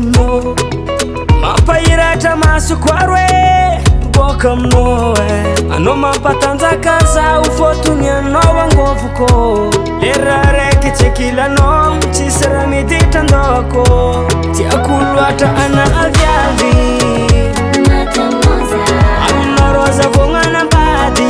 bokamno mapayirata masukwarwe bokamno ano mapatanza kaza ufotunya nowa ngovuko lerare kichekila no chisera midita ndoko tiakulwata ana avyavi aminoroza vongana badi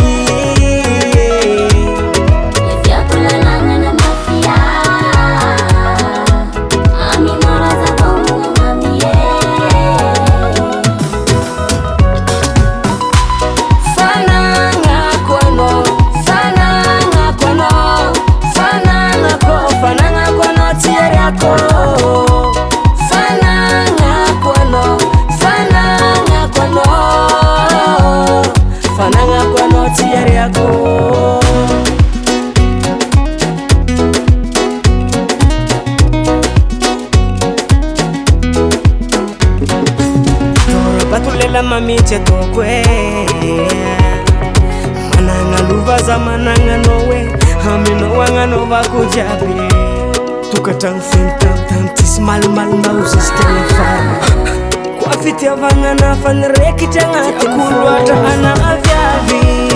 batulela mamiche tokwe mananga luva za mananga nowe hamino wanga nova kujabi tukatang fintam tismal mal mauses telefon kwa fiti avanga na fanreki tanga kulwata ana avyavi